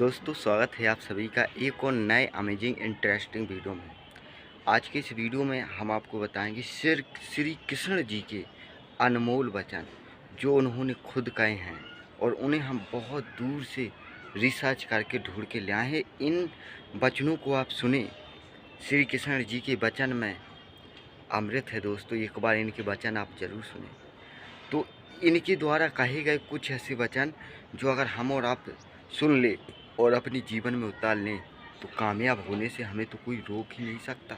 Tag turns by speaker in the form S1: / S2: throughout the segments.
S1: दोस्तों स्वागत है आप सभी का एक और नए अमेजिंग इंटरेस्टिंग वीडियो में। आज के इस वीडियो में हम आपको बताएंगे श्री कृष्ण जी के अनमोल वचन जो उन्होंने खुद कहे हैं और उन्हें हम बहुत दूर से रिसर्च करके ढूंढ के ले आए हैं। इन वचनों को आप सुने। श्री कृष्ण जी के वचन में अमृत है दोस्तों, एक बार इनके वचन आप ज़रूर सुने। तो इनके द्वारा कहे गए कुछ ऐसे वचन जो अगर हम और आप सुन ले और अपने जीवन में उतार लें तो कामयाब होने से हमें तो कोई रोक ही नहीं सकता।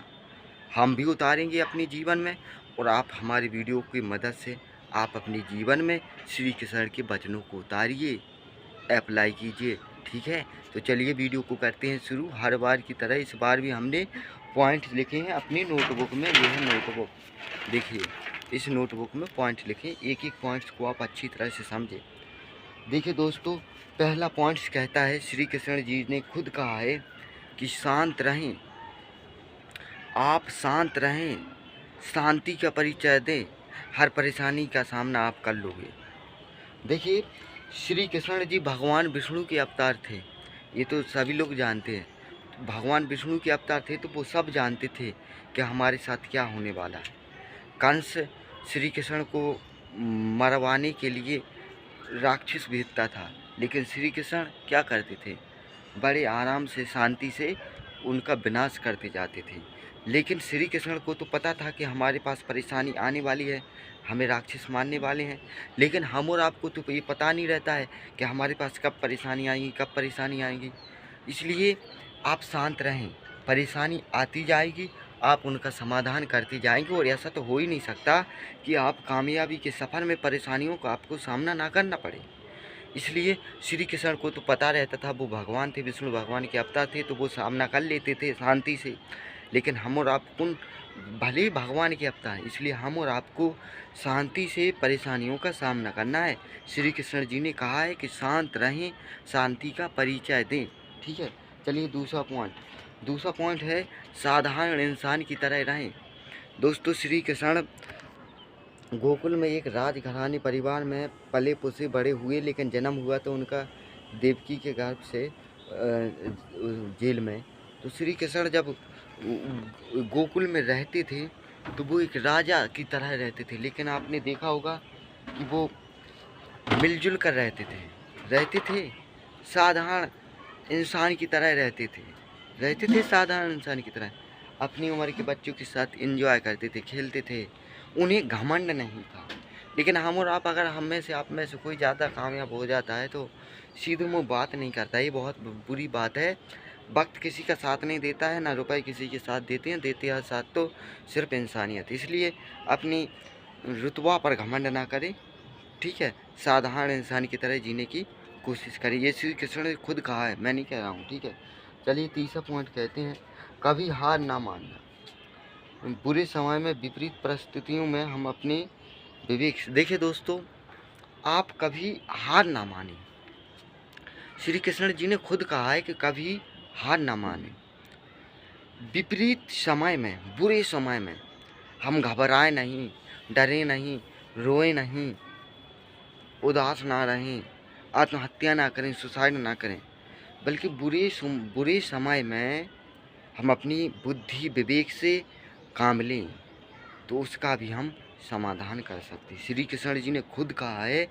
S1: हम भी उतारेंगे अपने जीवन में और आप हमारी वीडियो की मदद से आप अपने जीवन में श्री कृष्ण के वचनों को उतारिए, अप्लाई कीजिए। ठीक है, तो चलिए वीडियो को करते हैं शुरू। हर बार की तरह इस बार भी हमने पॉइंट लिखे हैं अपनी नोटबुक में। ये है नोटबुक, देखिए इस नोटबुक में पॉइंट लिखें, एक एक पॉइंट्स को आप अच्छी तरह से समझें। देखिए दोस्तों, पहला पॉइंट्स कहता है श्री कृष्ण जी ने खुद कहा है कि शांत रहें, आप शांत रहें, शांति का परिचय दें, हर परेशानी का सामना आप कर लोगे। देखिए श्री कृष्ण जी भगवान विष्णु के अवतार थे, ये तो सभी लोग जानते हैं। तो भगवान विष्णु के अवतार थे तो वो सब जानते थे कि हमारे साथ क्या होने वाला है। कंस श्री कृष्ण को मरवाने के लिए राक्षस भेजता था, लेकिन श्री कृष्ण क्या करते थे, बड़े आराम से शांति से उनका विनाश करते जाते थे। लेकिन श्री कृष्ण को तो पता था कि हमारे पास परेशानी आने वाली है, हमें राक्षस मारने वाले हैं। लेकिन हम और आपको तो ये पता नहीं रहता है कि हमारे पास कब परेशानी आएगी, कब परेशानी आएगी। इसलिए आप शांत रहें, परेशानी आती जाएगी, आप उनका समाधान करते जाएंगे और ऐसा तो हो ही नहीं सकता कि आप कामयाबी के सफ़र में परेशानियों का आपको सामना ना करना पड़े। इसलिए श्री कृष्ण को तो पता रहता था, वो भगवान थे, विष्णु भगवान के अवतार थे, तो वो सामना कर लेते थे शांति से। लेकिन हम और आपको भले ही भगवान के अवतार, इसलिए हम और आपको शांति से परेशानियों का सामना करना है। श्री कृष्ण जी ने कहा है कि शांत रहें, शांति का परिचय दें। ठीक है, चलिए दूसरा पॉइंट है साधारण इंसान की तरह रहें। दोस्तों श्री कृष्ण गोकुल में एक राजघराने परिवार में पले पुसे बड़े हुए, लेकिन जन्म हुआ तो उनका देवकी के गर्भ से जेल में। तो श्री कृष्ण जब गोकुल में रहते थे तो वो एक राजा की तरह रहते थे, लेकिन आपने देखा होगा कि वो मिलजुल कर रहते थे साधारण इंसान की तरह रहते थे साधारण इंसान की तरह। अपनी उम्र के बच्चों के साथ एंजॉय करते थे, खेलते थे, उन्हें घमंड नहीं था। लेकिन हम और आप, अगर हम में से आप में से कोई ज़्यादा कामयाब हो जाता है तो सीधे मुँह बात नहीं करता, ये बहुत बुरी बात है। वक्त किसी का साथ नहीं देता है, ना रुपए किसी के साथ देते हैं साथ तो सिर्फ इंसानियत। इसलिए अपनी रुतबा पर घमंड ना करें, ठीक है, साधारण इंसान की तरह जीने की कोशिश करें। ये श्री कृष्ण ने खुद कहा है, मैं नहीं कह रहा हूँ। ठीक है, चलिए तीसरा पॉइंट कहते हैं कभी हार ना मानना। बुरे समय में, विपरीत परिस्थितियों में हम अपने विवेक। देखिए दोस्तों, आप कभी हार ना माने। श्री कृष्ण जी ने खुद कहा है कि कभी हार ना माने। विपरीत समय में, बुरे समय में हम घबराए नहीं, डरे नहीं, रोए नहीं, उदास ना रहें, आत्महत्या ना करें, सुसाइड ना करें, बल्कि बुरे समय में हम अपनी बुद्धि विवेक से काम लें तो उसका भी हम समाधान कर सकते हैं। श्री कृष्ण जी ने खुद कहा है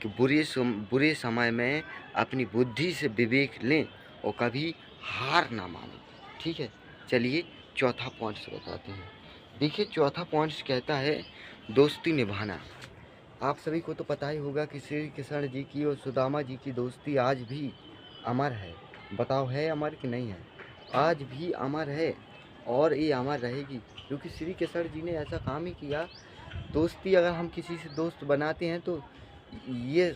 S1: कि बुरे समय में अपनी बुद्धि से विवेक लें और कभी हार ना मानें। ठीक है, चलिए चौथा पॉइंट्स बताते हैं। देखिए चौथा पॉइंट्स कहता है दोस्ती निभाना। आप सभी को तो पता ही होगा कि श्री कृष्ण जी की और सुदामा जी की दोस्ती आज भी अमर है। बताओ है अमर कि नहीं है? आज भी अमर है और ये अमर रहेगी, क्योंकि श्री कृष्ण जी ने ऐसा काम ही किया। दोस्ती अगर हम किसी से दोस्त बनाते हैं तो ये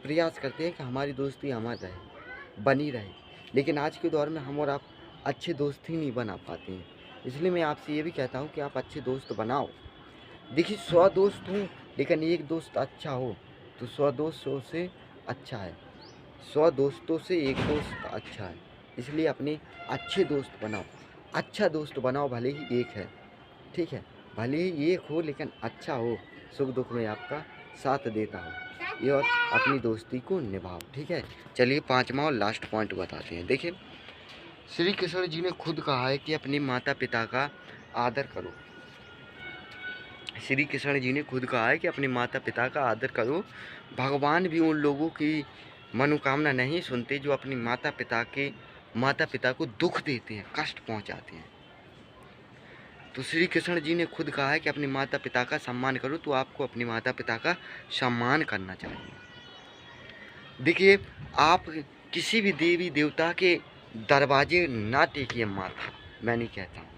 S1: प्रयास करते हैं कि हमारी दोस्ती अमर रहे, बनी रहे। लेकिन आज के दौर में हम और आप अच्छे दोस्त ही नहीं बना पाते हैं। इसलिए मैं आपसे ये भी कहता हूँ कि आप अच्छे दोस्त बनाओ। देखिए 100 दोस्त हों लेकिन एक दोस्त अच्छा हो तो 100 दोस्तों से अच्छा है, 100 दोस्तों से एक दोस्त अच्छा है। इसलिए अपने अच्छे दोस्त बनाओ। अच्छा दोस्त बनाओ, भले ही एक है, ठीक है, भले ही एक हो लेकिन अच्छा हो, सुख दुख में आपका साथ देता हो ये और अपनी दोस्ती को निभाओ। ठीक है, चलिए पाँचवा और लास्ट पॉइंट बताते हैं। देखिए, श्री कृष्ण जी ने खुद कहा है कि अपने माता पिता का आदर करो। श्री कृष्ण जी ने खुद कहा है कि अपने माता पिता का आदर करो। भगवान भी उन लोगों की मनोकामना नहीं सुनते जो अपने माता पिता को दुख देते हैं, कष्ट पहुंचाते हैं। तो श्री कृष्ण जी ने खुद कहा है कि अपने माता पिता का सम्मान करो, तो आपको अपने माता पिता का सम्मान करना चाहिए। देखिए, आप किसी भी देवी देवता के दरवाजे ना टेकिए माथा, मैं नहीं कहता हूँ।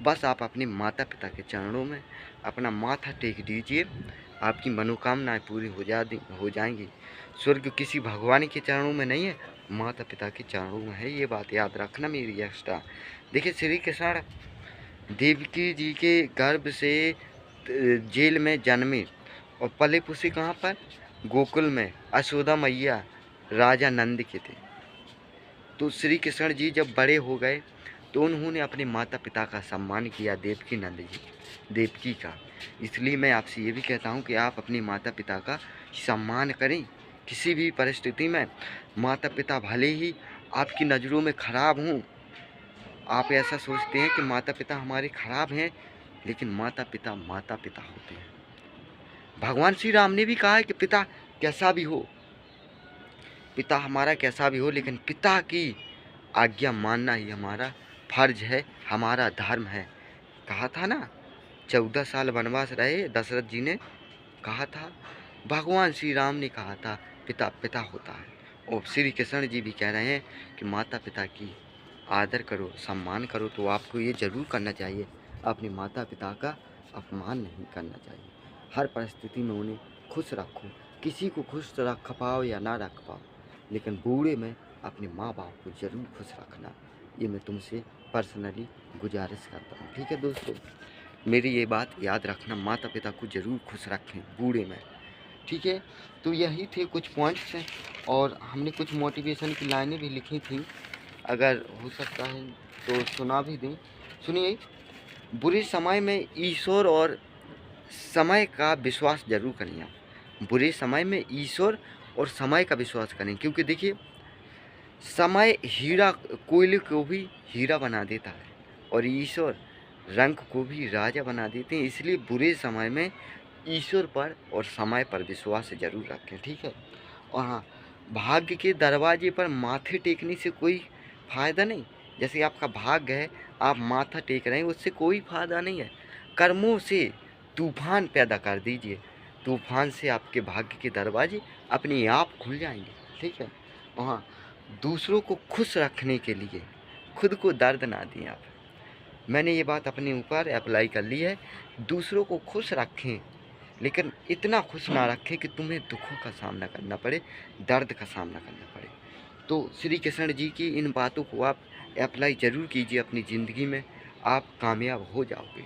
S1: बस आप अपने माता पिता के चरणों में अपना माथा टेक दीजिए, आपकी मनोकामनाएं पूरी हो जाएंगी। स्वर्ग किसी भगवान के चरणों में नहीं है, माता पिता के चरणों में है। ये बात याद रखना मेरी एक्स्ट्रा। देखिए, श्री कृष्ण देवकी जी के गर्भ से जेल में जन्मे और पले पुसे कहाँ पर? गोकुल में, यशोदा मैया राजा नंद के थे। तो श्री कृष्ण जी जब बड़े हो गए तो उन्होंने अपने माता पिता का सम्मान किया, देवकी का। इसलिए मैं आपसे ये भी कहता हूँ कि आप अपने माता पिता का सम्मान करें किसी भी परिस्थिति में। माता पिता भले ही आपकी नज़रों में ख़राब हों, आप ऐसा सोचते हैं कि माता पिता हमारे ख़राब हैं, लेकिन माता पिता होते हैं। भगवान श्री राम ने भी कहा है कि पिता हमारा कैसा भी हो, लेकिन पिता की आज्ञा मानना ही हमारा फर्ज है, हमारा धर्म है। कहा था ना, 14 साल वनवास रहे दशरथ जी ने, कहा था, भगवान श्री राम ने कहा था पिता पिता होता है। और श्री कृष्ण जी भी कह रहे हैं कि माता पिता की आदर करो, सम्मान करो। तो आपको ये ज़रूर करना चाहिए, अपने माता पिता का अपमान नहीं करना चाहिए। हर परिस्थिति में उन्हें खुश रखो। किसी को खुश रख पाओ या ना रख पाओ, लेकिन बूढ़े में अपने माँ बाप को ज़रूर खुश रखना। ये मैं तुमसे पर्सनली गुजारिश करता हूँ। ठीक है दोस्तों, मेरी ये बात याद रखना, माता पिता को ज़रूर खुश रखें बूढ़े में। ठीक है, तो यही थे कुछ पॉइंट्स हैं, और हमने कुछ मोटिवेशन की लाइनें भी लिखी थी, अगर हो सकता है तो सुना भी दें। सुनिए, बुरे समय में ईश्वर और समय का विश्वास जरूर करें आप। बुरे समय में ईश्वर और समय का विश्वास करें, क्योंकि देखिए, समय कोयले को भी हीरा बना देता है, और ईश्वर रंग को भी राजा बना देते हैं। इसलिए बुरे समय में ईश्वर पर और समय पर विश्वास जरूर रखें। ठीक है, और हाँ, भाग्य के दरवाजे पर माथे टेकने से कोई फ़ायदा नहीं। जैसे आपका भाग्य है, आप माथा टेक रहे हैं, उससे कोई फ़ायदा नहीं है। कर्मों से तूफान पैदा कर दीजिए, तूफान से आपके भाग्य के दरवाजे अपने आप खुल जाएंगे। ठीक है, और हाँ, दूसरों को खुश रखने के लिए खुद को दर्द ना दें आप। मैंने ये बात अपने ऊपर अप्लाई कर ली है। दूसरों को खुश रखें, लेकिन इतना खुश ना रखें कि तुम्हें दुखों का सामना करना पड़े, दर्द का सामना करना पड़े। तो श्री कृष्ण जी की इन बातों को आप अप्लाई ज़रूर कीजिए अपनी ज़िंदगी में, आप कामयाब हो जाओगे।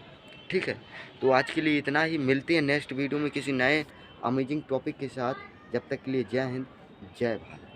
S1: ठीक है, तो आज के लिए इतना ही। मिलते हैं नेक्स्ट वीडियो में किसी नए अमेजिंग टॉपिक के साथ। जब तक के लिए जय हिंद, जय भारत।